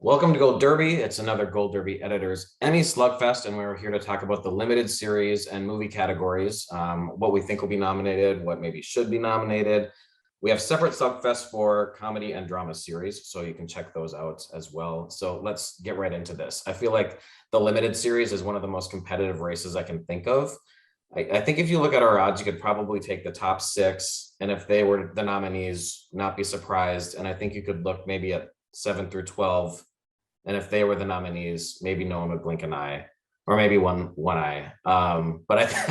Welcome to Gold Derby. It's another Gold Derby Editors Emmy slugfest, and we're here to talk about the limited series and movie categories, what we think will be nominated, what maybe should be nominated. We have separate slugfests for comedy and drama series, so you can check those out as well. So let's get right into this. I feel like the limited series is one of the most competitive races I can think of. I think if you look at our odds, you could probably take the top six, and if they were the nominees, not be surprised. And I think you could look maybe at 7 through 12. And if they were the nominees, maybe no one would blink an eye, or maybe one eye.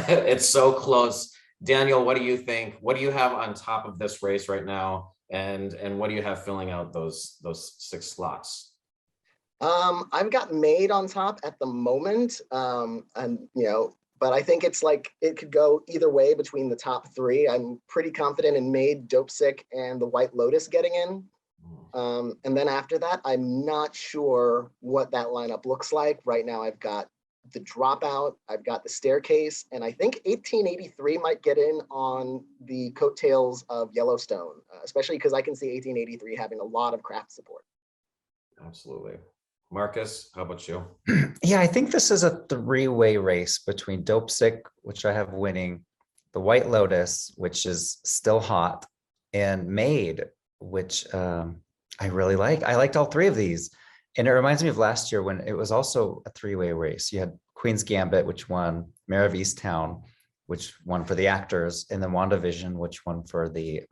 It's so close. Daniel, what do you think? What do you have on top of this race right now? And what do you have filling out those six slots? I've got Maid on top at the moment. But I think it's like it could go either way between the top three. I'm pretty confident in Maid, Dopesick, and the White Lotus getting in. And then after that, I'm not sure what that lineup looks like. Right now, I've got The Dropout, I've got The Staircase, and I think 1883 might get in on the coattails of Yellowstone, especially because I can see 1883 having a lot of craft support. Absolutely. Marcus, how about you? Yeah, I think this is a three-way race between Dopesick, which I have winning, The White Lotus, which is still hot, and Maid, which I really like. I liked all three of these. And it reminds me of last year when it was also a three-way race. You had Queen's Gambit, which won, Mayor of Easttown, which won for the actors, and then WandaVision, which won for the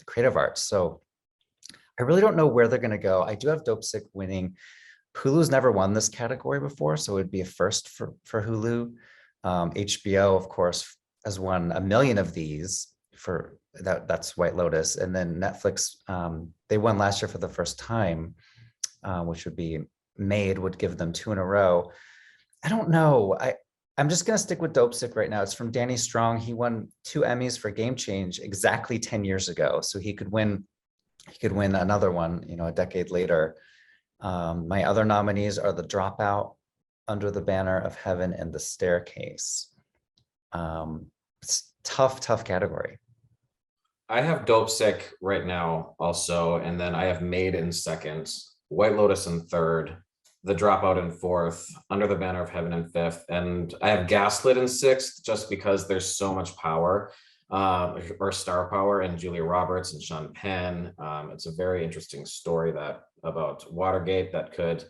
creative arts. So I really don't know where they're going to go. I do have Dopesick winning. Hulu's never won this category before, so it would be a first for Hulu. HBO, of course, has won 1 million of these for that's White Lotus. And then Netflix, they won last year for the first time, which would be Maid, would give them 2 in a row. I don't know. I'm just going to stick with Dopesick right now. It's from Danny Strong. He won 2 Emmys for Game Change exactly 10 years ago. So he could win another one, a decade later. My other nominees are The Dropout, Under the Banner of Heaven, and The Staircase. It's tough category. I have Dopesick right now also, and then I have Maid in second, White Lotus in third, The Dropout in fourth, Under the Banner of Heaven in fifth, and I have Gaslit in sixth, just because there's so much power, or star power in Julia Roberts and Sean Penn. It's a very interesting story about Watergate that could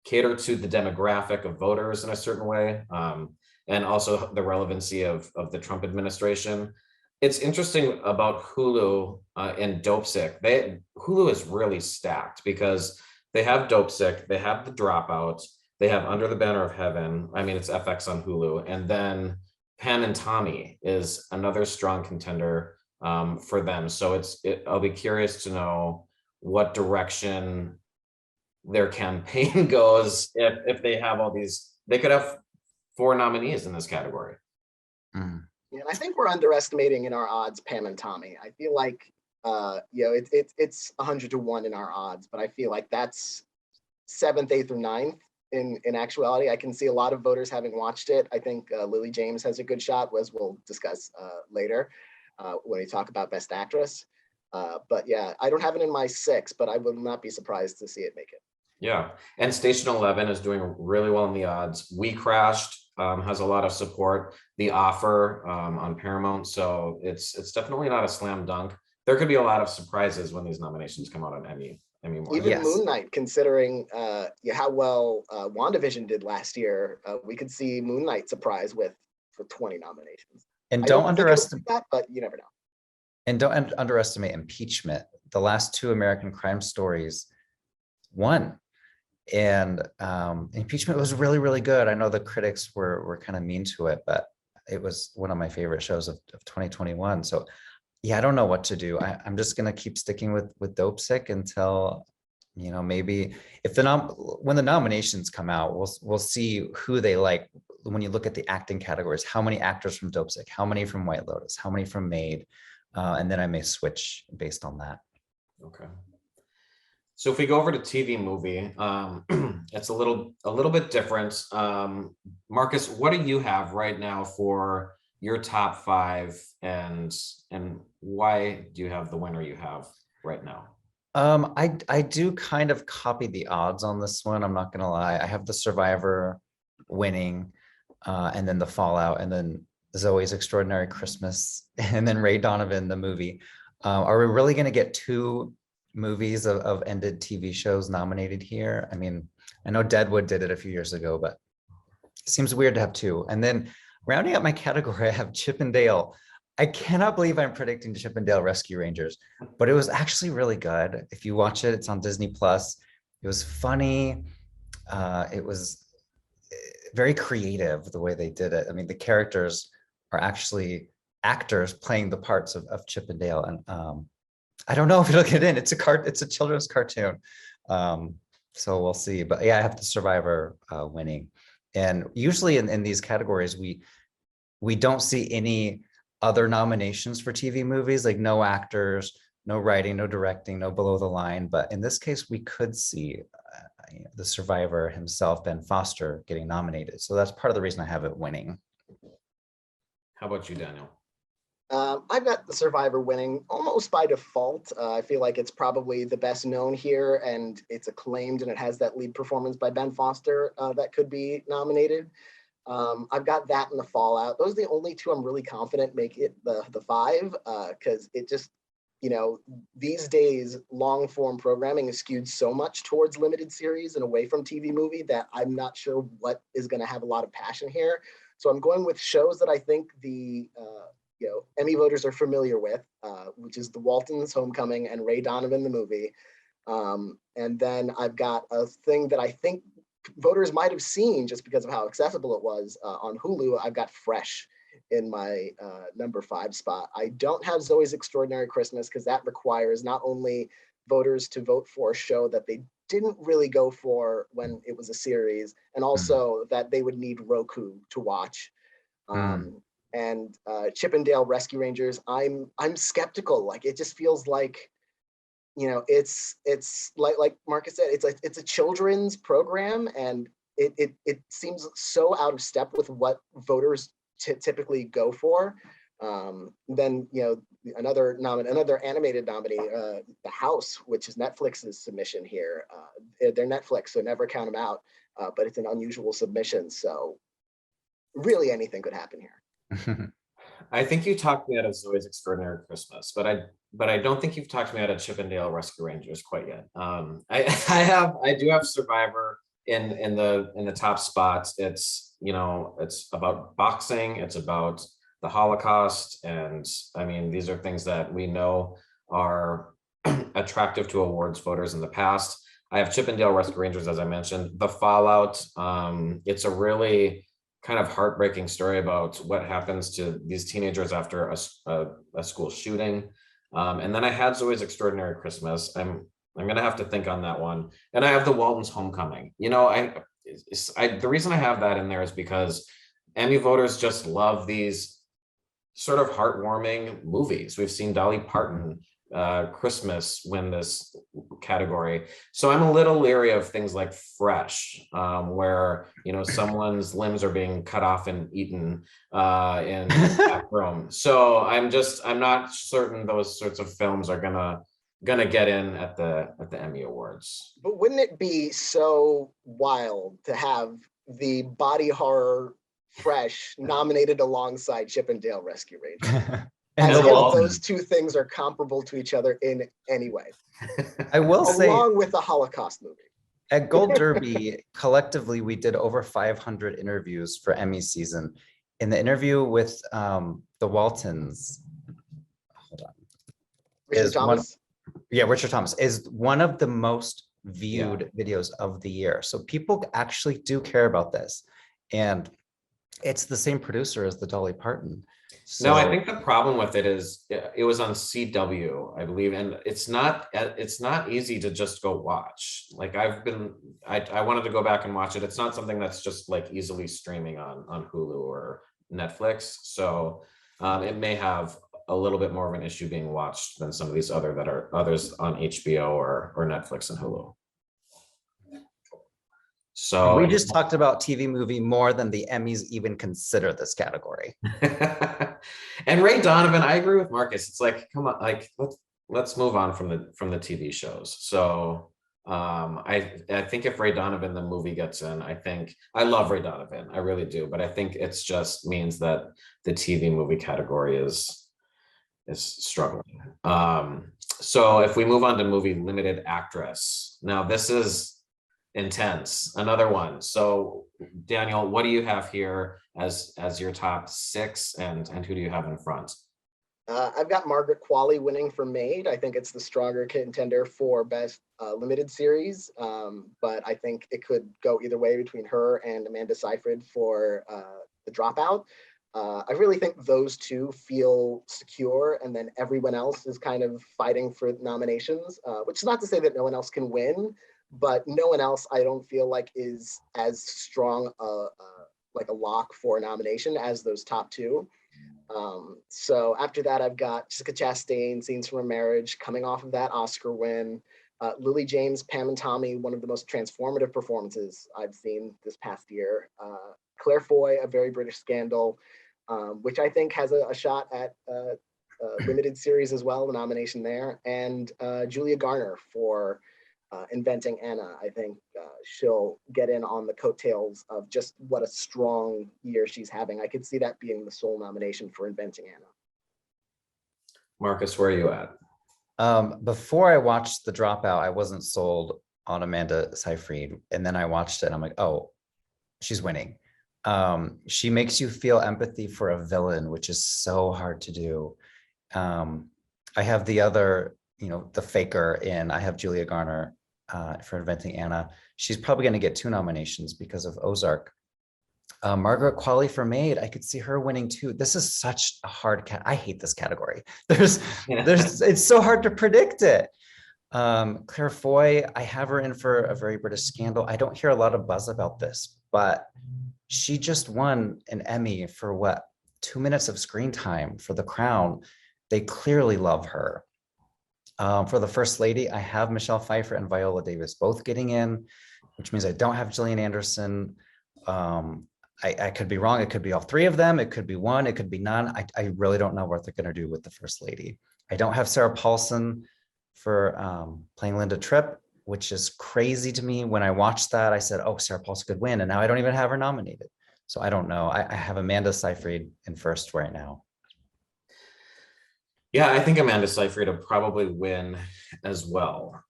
cater to the demographic of voters in a certain way, and also the relevancy of the Trump administration. It's interesting about Hulu and Dopesick. Hulu is really stacked because they have Dopesick, they have The Dropout, they have Under the Banner of Heaven. I mean, it's FX on Hulu, and then Pam and Tommy is another strong contender for them. So I'll be curious to know what direction their campaign goes if they have all these. They could have 4 nominees in this category. Yeah, and I think we're underestimating in our odds Pam and Tommy. I feel like it's 100 to 1 in our odds, but I feel like that's 7th, 8th, or 9th in actuality. I can see a lot of voters having watched it. I think Lily James has a good shot, as we'll discuss later when we talk about Best Actress. But yeah, I don't have it in my 6, but I will not be surprised to see it make it. Yeah, and Station 11 is doing really well in the odds. We Crashed has a lot of support. The Offer on Paramount, so it's definitely not a slam dunk. There could be a lot of surprises when these nominations come out on Emmy. Even yes. Moon Knight, considering how well WandaVision did last year, we could see Moon Knight surprise for 20 nominations. And don't underestimate that, but you never know. And don't underestimate impeachment. The last 2 American Crime Stories won. And impeachment was really, really good. I know the critics were kind of mean to it, but it was one of my favorite shows of 2021. So yeah, I don't know what to do. I'm just going to keep sticking with Dopesick until, maybe when the nominations come out, we'll see who they like. When you look at the acting categories, how many actors from Dopesick, how many from White Lotus, how many from Maid, and then I may switch based on that. Okay. So if we go over to TV movie, it's a little bit different. Marcus, what do you have right now for your top 5, and why do you have the winner you have right now? I do kind of copy the odds on this one. I'm not gonna lie. I have the Survivor winning, and then the Fallout, and then Zoe's Extraordinary Christmas, and then Ray Donovan, the movie. Are we really gonna get two movies of ended TV shows nominated here? I mean, I know Deadwood did it a few years ago, but it seems weird to have two. And then rounding up my category, I have Chip and Dale. I cannot believe I'm predicting Chip and Dale Rescue Rangers, but it was actually really good. If you watch it, it's on Disney Plus. It was funny. It was very creative the way they did it. I mean, the characters are actually actors playing the parts of Chip and Dale, and I don't know if it'll get in. It's a children's cartoon, so we'll see. But yeah, I have the Survivor winning, and usually in these categories we don't see any other nominations for TV movies, like no actors, no writing, no directing, no below the line. But in this case, we could see the Survivor himself, Ben Foster, getting nominated. So that's part of the reason I have it winning. How about you, Daniel? I've got the Survivor winning almost by default. I feel like it's probably the best known here, and it's acclaimed, and it has that lead performance by Ben Foster that could be nominated. I've got that in the Fallout. Those are the only two I'm really confident make it the five, because it just, these days, long form programming is skewed so much towards limited series and away from TV movie that I'm not sure what is going to have a lot of passion here. So I'm going with shows that I think the Emmy voters are familiar with, which is The Waltons, Homecoming, and Ray Donovan, the movie. And then I've got a thing that I think voters might have seen just because of how accessible it was on Hulu. I've got Fresh in my number 5 spot. I don't have Zoe's Extraordinary Christmas because that requires not only voters to vote for a show that they didn't really go for when it was a series, and also that they would need Roku to watch. And Chip and Dale Rescue Rangers, I'm skeptical. Like, it just feels like, it's like Marcus said, it's a children's program, and it seems so out of step with what voters typically go for. Then another animated nominee, The House, which is Netflix's submission here. They're Netflix, so never count them out. But it's an unusual submission, so really anything could happen here. I think you talked me out of Zoe's Extraordinary Christmas, but I don't think you've talked me out of Chip and Dale Rescue Rangers quite yet. I do have Survivor in the top spots. It's about boxing, it's about the Holocaust, and I mean, these are things that we know are attractive to awards voters in the past. I have Chip and Dale Rescue Rangers, as I mentioned. The Fallout, it's a really kind of heartbreaking story about what happens to these teenagers after a school shooting. And then I had Zoe's Extraordinary Christmas. I'm gonna have to think on that one. And I have the Waltons Homecoming. The reason I have that in there is because Emmy voters just love these sort of heartwarming movies. We've seen Dolly Parton Christmas win this category. So I'm a little leery of things like Fresh, where someone's limbs are being cut off and eaten in the back room. So I'm not certain those sorts of films are gonna get in at the Emmy Awards. But wouldn't it be so wild to have the body horror Fresh nominated alongside Chip and Dale Rescue Rangers? And as if those two things are comparable to each other in any way. I will say, along with the Holocaust movie. At Gold Derby, collectively, we did over 500 interviews for Emmy season. In the interview with the Waltons, hold on. Richard Thomas? Richard Thomas is one of the most viewed videos of the year. So people actually do care about this. And it's the same producer as the Dolly Parton. So, no, I think the problem with it is it was on CW, I believe, and it's not easy to just go watch. Like I wanted to go back and watch it. It's not something that's just like easily streaming on Hulu or Netflix. So it may have a little bit more of an issue being watched than some of these others on HBO or Netflix and Hulu. So we just talked about TV movie more than the Emmys even consider this category. And Ray Donovan, I agree with Marcus. It's like, come on, like let's move on from the TV shows. So I think if Ray Donovan the movie gets in, I love Ray Donovan, I really do, but I think it's just means that the TV movie category is struggling. So if we move on to movie limited actress, now this is intense, another one. So Daniel, what do you have here as your top 6, and who do you have in front? I've got Margaret Qualley winning for Maid. I think it's the stronger contender for best limited series, but I think it could go either way between her and Amanda Seyfried for The Dropout. I really think those two feel secure, and then everyone else is kind of fighting for nominations, which is not to say that no one else can win, but no one else I don't feel like is as strong like a lock for a nomination as those top two. So after that, I've got Jessica Chastain, Scenes from a Marriage, coming off of that Oscar win. Lily James, Pam and Tommy, one of the most transformative performances I've seen this past year. Claire Foy, A Very British Scandal, which I think has a shot at limited series as well, the nomination there. And Julia Garner for Inventing Anna. I think she'll get in on the coattails of just what a strong year she's having. I could see that being the sole nomination for Inventing Anna. Marcus, where are you at? Before I watched The Dropout, I wasn't sold on Amanda Seyfried, and then I watched it and I'm like, oh, she's winning. She makes you feel empathy for a villain, which is so hard to do. I have the other, the faker in, I have Julia Garner for Inventing Anna. She's probably going to get 2 nominations because of Ozark. Margaret Qualley for Maid, I could see her winning too. This is such a hard I hate this category. It's so hard to predict it. Claire Foy, I have her in for A Very British Scandal. I don't hear a lot of buzz about this, but she just won an Emmy for 2 minutes of screen time for The Crown. They clearly love her. For the First Lady, I have Michelle Pfeiffer and Viola Davis both getting in, which means I don't have Gillian Anderson. I could be wrong. It could be all 3 of them. It could be 1. It could be none. I really don't know what they're going to do with the First Lady. I don't have Sarah Paulson for playing Linda Tripp, which is crazy to me. When I watched that, I said, oh, Sarah Paulson could win. And now I don't even have her nominated. So I don't know. I have Amanda Seyfried in first right now. Yeah, I think Amanda Seyfried will probably win as well.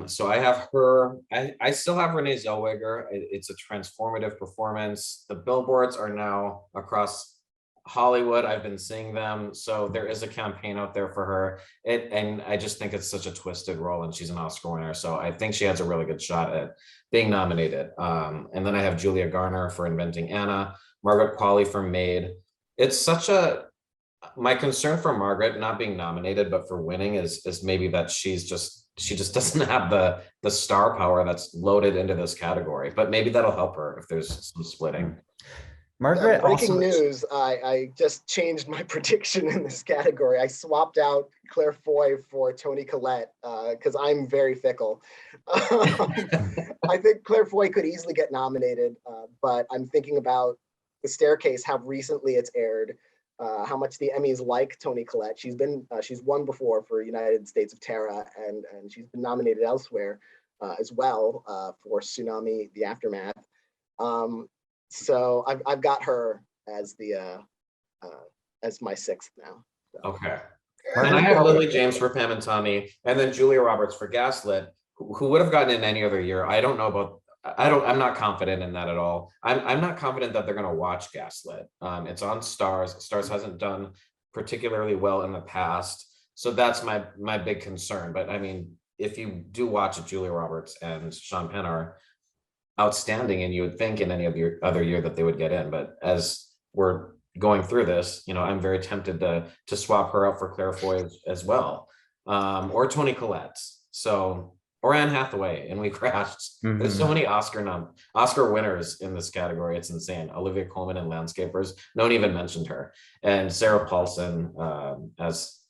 So I have her. I still have Renee Zellweger. It's a transformative performance. The billboards are now across Hollywood. I've been seeing them. So there is a campaign out there for her. And I just think it's such a twisted role, and she's an Oscar winner. So I think she has a really good shot at being nominated. And then I have Julia Garner for Inventing Anna, Margaret Qualley for Maid. It's such my concern for Margaret not being nominated, but for winning is maybe that she just doesn't have the star power that's loaded into this category, but maybe that'll help her if there's some splitting. Margaret, breaking news, I just changed my prediction in this category. I swapped out Claire Foy for Toni Collette because I'm very fickle. I think Claire Foy could easily get nominated, but I'm thinking about The Staircase, how recently it's aired, how much the Emmys like Toni Collette. She's won before for United States of Terra, and she's been nominated elsewhere as well for Tsunami: The Aftermath. So I've got her as as my 6th now. So. Okay. And I have Lily James for Pam and Tommy, and then Julia Roberts for Gaslit, who would have gotten in any other year. I don't know about. I'm not confident in that at all. I'm not confident that they're going to watch Gaslit. It's on Stars. Stars hasn't done particularly well in the past, so that's my big concern. But I mean, if you do watch it, Julia Roberts and Sean Penn are outstanding, and you would think in any other year that they would get in. But as we're going through this, I'm very tempted to swap her out for Claire Foy as well, or Toni Collette. So. Or Anne Hathaway, and we crashed. Mm-hmm. There's so many Oscar winners in this category. It's insane. Olivia Colman in Landscapers. No one even mentioned her. And Sarah Paulson, as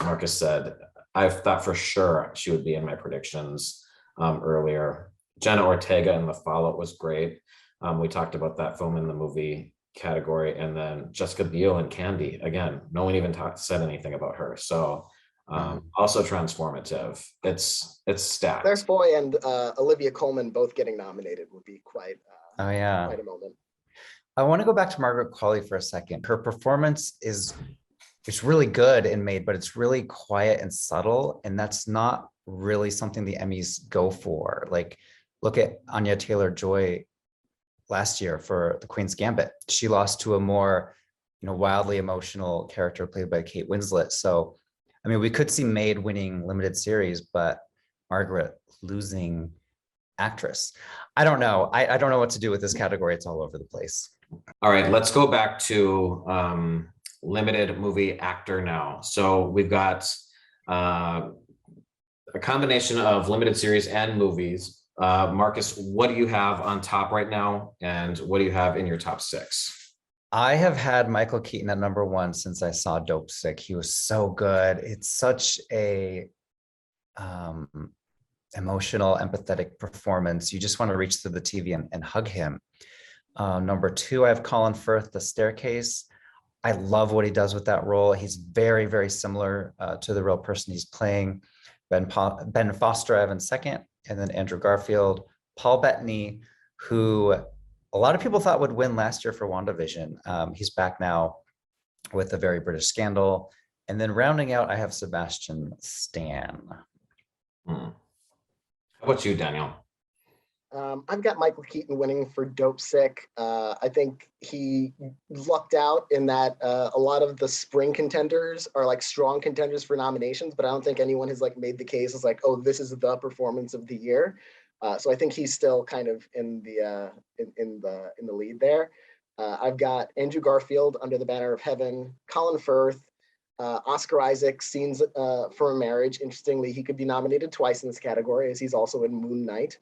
Marcus said, I thought for sure she would be in my predictions earlier. Jenna Ortega in The Fallout was great. We talked about that film in the movie category. And then Jessica Biel and Candy. Again, no one even said anything about her. So Also transformative. It's stacked. Claire Foy and Olivia Colman both getting nominated would be quite Oh yeah. quite a moment. I want to go back to Margaret Qualley for a second. Her performance is it's really good in Maid, but it's really quiet and subtle, and that's not really something the Emmys go for. Like, look at Anya Taylor-Joy last year for The Queen's Gambit. She lost to a more, wildly emotional character played by Kate Winslet. So, I mean, we could see Maid winning limited series, but Margaret losing actress. I don't know. I don't know what to do with this category. It's all over the place. All right, let's go back to limited movie actor now. So we've got a combination of limited series and movies. Marcus, what do you have on top right now? And what do you have in your top 6? I have had Michael Keaton at number 1 since I saw Dopesick. He was so good. It's such a emotional, empathetic performance. You just want to reach through the TV and hug him. Number 2, I have Colin Firth, The Staircase. I love what he does with that role. He's very, very similar to the real person he's playing. Ben Foster I have in second, and then Andrew Garfield, Paul Bettany, who a lot of people thought would win last year for WandaVision. He's back now with A Very British Scandal. And then rounding out, I have Sebastian Stan. How about you, Daniel? I've got Michael Keaton winning for Dopesick. I think he lucked out in that a lot of the spring contenders are like strong contenders for nominations, but I don't think anyone has like made the case as like, oh, this is the performance of the year. So I think he's still kind of in the lead there. I've got Andrew Garfield, Under the Banner of Heaven, Colin Firth, Oscar Isaac, Scenes from a Marriage. Interestingly, he could be nominated twice in this category, as he's also in Moon Knight.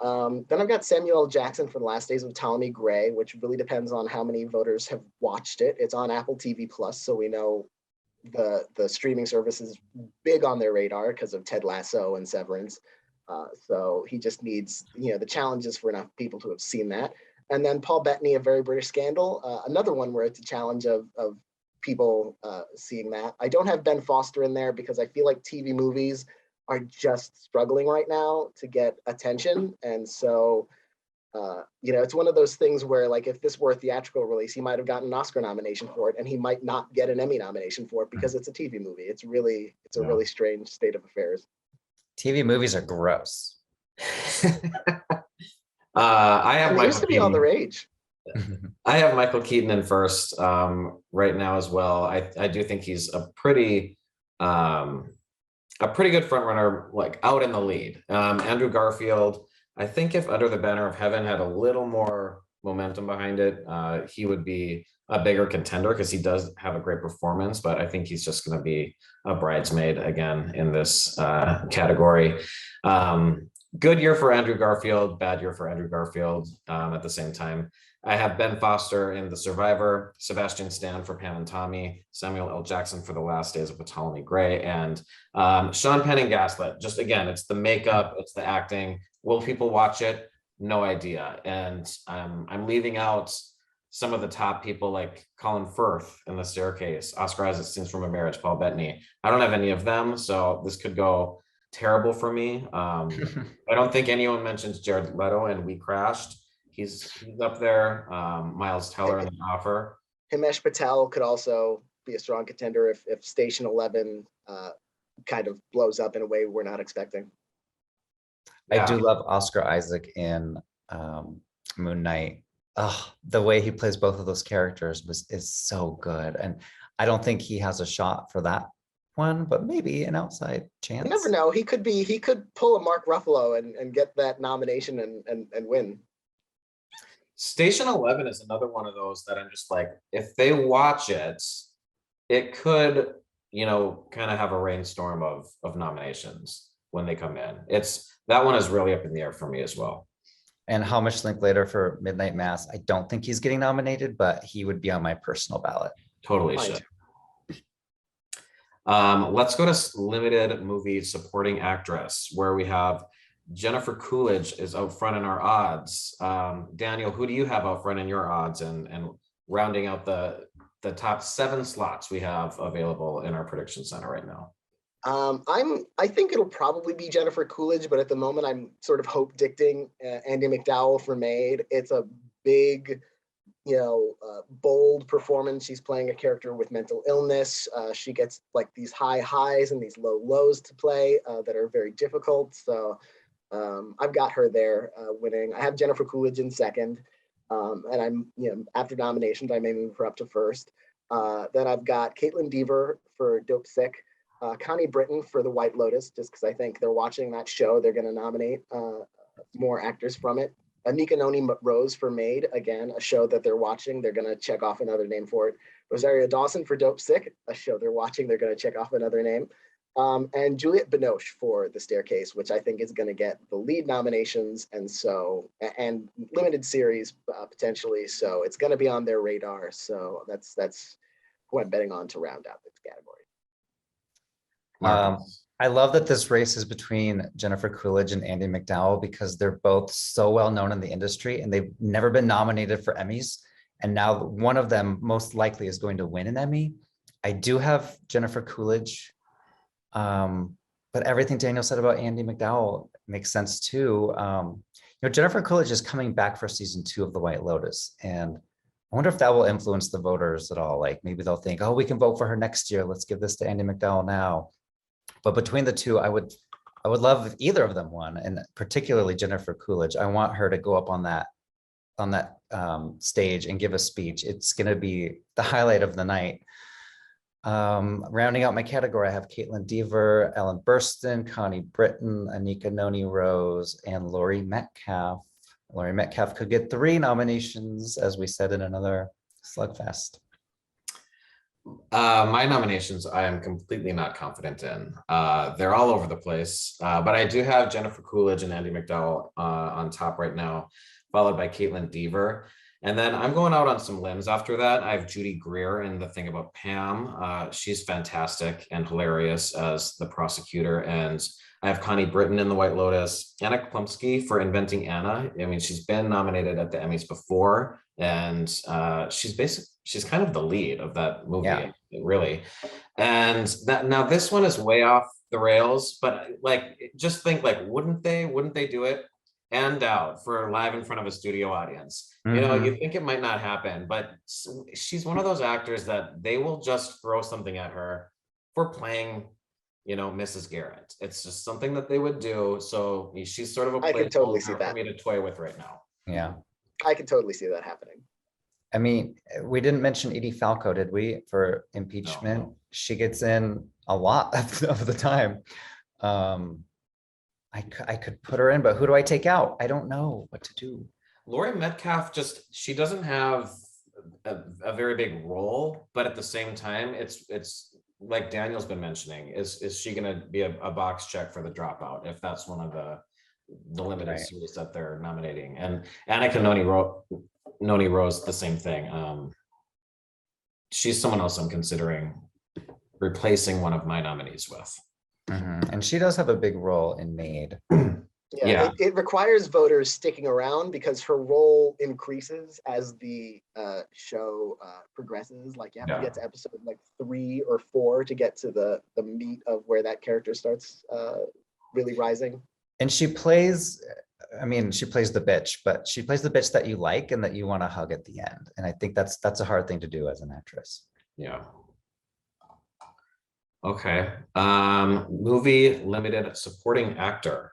Then I've got Samuel L. Jackson for The Last Days of Ptolemy Gray, which really depends on how many voters have watched it. It's on Apple TV Plus, so we know the streaming service is big on their radar because of Ted Lasso and Severance. So he just needs, the challenges for enough people to have seen that. And then Paul Bettany, A Very British Scandal, another one where it's a challenge of people seeing that. I don't have Ben Foster in there because I feel like TV movies are just struggling right now to get attention. And so, it's one of those things where like, if this were a theatrical release, he might have gotten an Oscar nomination for it and he might not get an Emmy nomination for it because it's a TV movie. It's a really strange state of affairs. TV movies are gross. I have Michael used to be all the rage. I have Michael Keaton in first right now as well. I do think he's a pretty good front runner, like out in the lead. Andrew Garfield, I think if Under the Banner of Heaven had a little more momentum behind it, he would be a bigger contender because he does have a great performance, but I think he's just going to be a bridesmaid again in this category. Good year for Andrew Garfield, bad year for Andrew Garfield at the same time. I have Ben Foster in The Survivor, Sebastian Stan for Pam and Tommy, Samuel L. Jackson for The Last Days of Ptolemy Gray, and Sean Penn in Gaslit. Just again, it's the makeup, it's the acting. Will people watch it? No idea. And I'm leaving out some of the top people like Colin Firth in The Staircase, Oscar Isaac, Scenes from a Marriage, Paul Bettany. I don't have any of them, so this could go terrible for me. I don't think anyone mentions Jared Leto and We Crashed. He's up there. Miles Teller in The Offer. Himesh Patel could also be a strong contender if Station 11 kind of blows up in a way we're not expecting. I do love Oscar Isaac in Moon Knight. The way he plays both of those characters is so good. And I don't think he has a shot for that one, but maybe an outside chance. You never know. He could pull a Mark Ruffalo and get that nomination and win. Station 11 is another one of those that I'm just like, if they watch it, it could, kind of have a rainstorm of nominations when they come in. That one is really up in the air for me as well. And How Much Linklater for Midnight Mass. I don't think he's getting nominated, but he would be on my personal ballot. Totally should. Let's go to limited movie supporting actress, where we have Jennifer Coolidge is out front in our odds. Daniel, who do you have out front in your odds, and rounding out the top 7 slots we have available in our prediction center right now? I think it'll probably be Jennifer Coolidge, but at the moment I'm sort of hope dicting Andie MacDowell for Maid. It's a big, bold performance. She's playing a character with mental illness. She gets like these high highs and these low lows to play that are very difficult. So I've got her there winning. I have Jennifer Coolidge in second. And I'm, after nominations, I may move her up to first. Then I've got Caitlin Dever for Dopesick, Connie Britton for The White Lotus, just because I think they're watching that show. They're going to nominate more actors from it. Anika Noni Rose for Maid, again, a show that they're watching. They're going to check off another name for it. Rosario Dawson for Dopesick, a show they're watching. They're going to check off another name. And Juliette Binoche for The Staircase, which I think is going to get the lead nominations and limited series potentially. So it's going to be on their radar. So that's who I'm betting on to round out this category. I love that this race is between Jennifer Coolidge and Andie MacDowell because they're both so well known in the industry and they've never been nominated for Emmys. And now one of them most likely is going to win an Emmy. I do have Jennifer Coolidge. But everything Daniel said about Andie MacDowell makes sense too. Jennifer Coolidge is coming back for season 2 of The White Lotus. And I wonder if that will influence the voters at all. Like maybe they'll think, oh, we can vote for her next year. Let's give this to Andie MacDowell now. But between the two, I would love if either of them won, and particularly Jennifer Coolidge. I want her to go up on that stage and give a speech. It's going to be the highlight of the night. Rounding out my category, I have Caitlin Dever, Ellen Burstyn, Connie Britton, Anika Noni Rose, and Laurie Metcalf. Laurie Metcalf could get 3 nominations, as we said in another slugfest. My nominations, I am completely not confident in. They're all over the place, but I do have Jennifer Coolidge and Andie MacDowell on top right now, followed by Caitlin Dever. And then I'm going out on some limbs after that. I have Judy Greer in The Thing About Pam. She's fantastic and hilarious as the prosecutor. And I have Connie Britton in The White Lotus, Anna Klumsky for Inventing Anna. I mean, she's been nominated at the Emmys before, and she's kind of the lead of that movie, really. And now this one is way off the rails, but just think wouldn't they do it? And out for live in front of a studio audience. Mm-hmm. You think it might not happen, but she's one of those actors that they will just throw something at her for playing, Mrs. Garrett. It's just something that they would do. So she's sort of a I can totally see for that me to toy with right now. Yeah. I can totally see that happening. I mean, we didn't mention Edie Falco, did we, for impeachment? No. She gets in a lot of the time. I could put her in, but who do I take out? I don't know what to do. Laurie Metcalf she doesn't have a very big role, but at the same time, it's like Daniel's been mentioning, is she going to be a box check for The Dropout if that's one of the limited series that they're nominating? And Annika Noni Rose, the same thing. She's someone else I'm considering replacing one of my nominees with. Mm-hmm. And she does have a big role in Maid. Yeah. It requires voters sticking around because her role increases as the show progresses. Like you have to get to episode 3 or 4 to get to the meat of where that character starts really rising. And she plays the bitch, but she plays the bitch that you like and that you want to hug at the end. And I think that's a hard thing to do as an actress. Yeah. Okay. Movie limited supporting actor.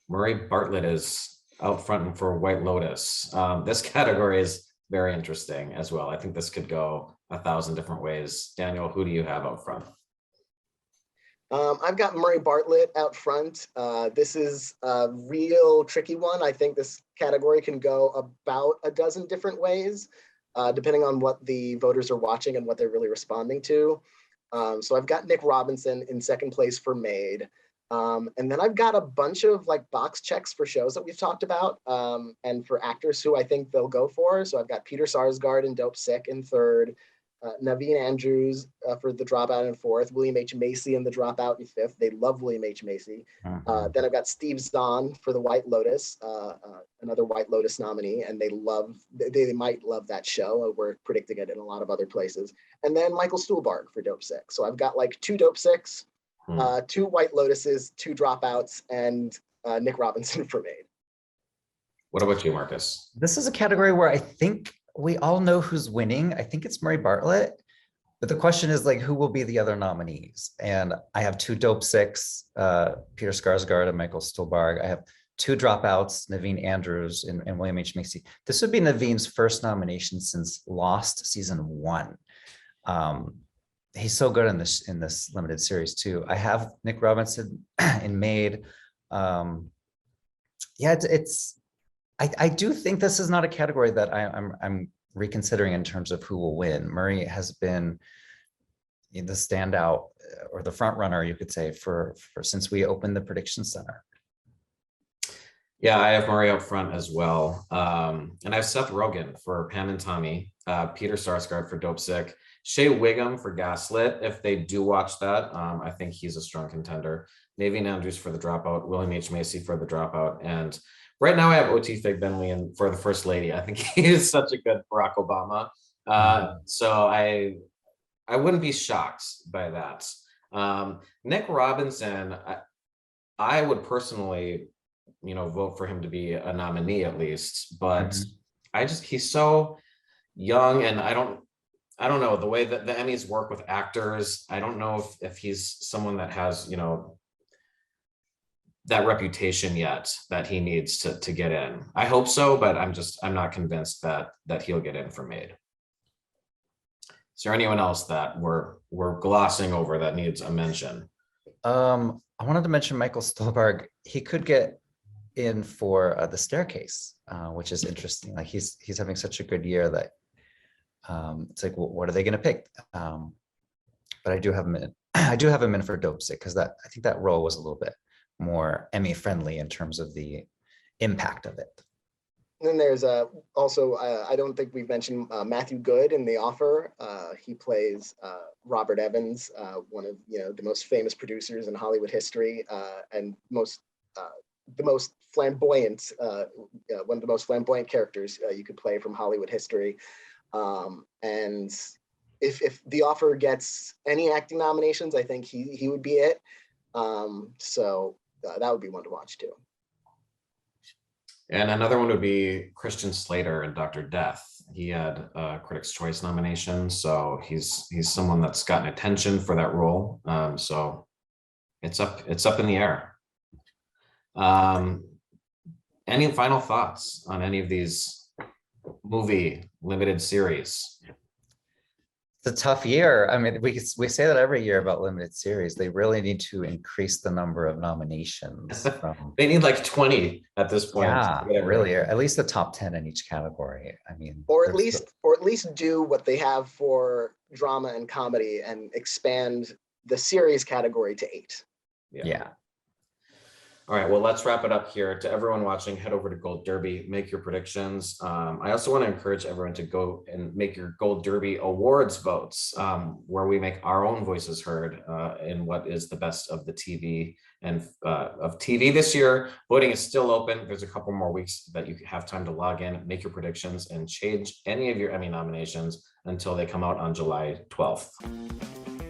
Murray Bartlett is out front for White Lotus. This category is very interesting as well. I think this could go 1,000 different ways. Daniel, who do you have out front? I've got Murray Bartlett out front. This is a real tricky one. I think this category can go about a dozen different ways, depending on what the voters are watching and what they're really responding to. So I've got Nick Robinson in second place for Maid. And then I've got a bunch of box checks for shows that we've talked about and for actors who I think they'll go for. So I've got Peter Sarsgaard in Dopesick in third, Naveen Andrews for The Dropout in fourth, William H. Macy in The Dropout in fifth. They love William H. Macy. Then I've got Steve Zahn for The White Lotus, another White Lotus nominee, and they might love that show. We're predicting it in a lot of other places. And then Michael Stuhlberg for Dopesick. So I've got 2 Dopesicks, 2 White Lotuses, 2 dropouts, and Nick Robinson for Maid. What about you, Marcus? This is a category where I think we all know who's winning. I think it's Murray Bartlett. But the question is like, who will be the other nominees? And I have 2 Dopesicks, Peter Skarsgård and Michael Stuhlberg. I have 2 dropouts, Naveen Andrews and William H. Macy. This would be Naveen's first nomination since Lost season 1. He's so good in this limited series too. I have Nick Robinson in Maid. Yeah, I do think this is not a category that I'm reconsidering in terms of who will win. Murray has been the standout or the front runner, you could say, for since we opened the prediction center. Yeah, I have Murray up front as well. And I have Seth Rogen for Pam and Tommy, Peter Sarsgaard for Dopesick, Shea Wiggum for Gaslit. If they do watch that, I think he's a strong contender. Naveen Andrews for The Dropout, William H. Macy for The Dropout. And right now I have O.T. Figbenley for The First Lady. I think he is such a good Barack Obama. So I wouldn't be shocked by that. Nick Robinson, I would personally, vote for him to be a nominee at least, but he's so young, and I don't know the way that the Emmys work with actors. I don't know if he's someone that has, that reputation yet that he needs to get in. I hope so, but I'm not convinced that he'll get in for Maid. Is there anyone else that we're glossing over that needs a mention? I wanted to mention Michael Stuhlberg. He could get in for The Staircase, which is interesting. Like he's having such a good year that it's like, well, what are they going to pick? But I do have him in. I do have him in for Dopesick because I think that role was a little bit more Emmy friendly in terms of the impact of it. And then there's also, I don't think we've mentioned Matthew Good in The Offer. He plays Robert Evans, one of the most famous producers in Hollywood history, and the most flamboyant, one of the most flamboyant characters you could play from Hollywood history. And if The Offer gets any acting nominations, I think he would be it. So that would be one to watch too. And another one would be Christian Slater in Dr. Death. He had a Critics' Choice nomination, so he's someone that's gotten attention for that role. So it's up in the air. Any final thoughts on any of these movie limited series? It's a tough year. I mean, we say that every year about limited series. They really need to increase the number of nominations. They need like 20 at this point. Yeah, really, at least the top 10 in each category. I mean, or at least do what they have for drama and comedy and expand the series category to 8. Yeah. All right, well, let's wrap it up here. To everyone watching, head over to Gold Derby, make your predictions. I also want to encourage everyone to go and make your Gold Derby awards votes, where we make our own voices heard in what is the best of the TV and of TV this year. Voting is still open. There's a couple more weeks that you have time to log in, make your predictions, and change any of your Emmy nominations until they come out on July 12th.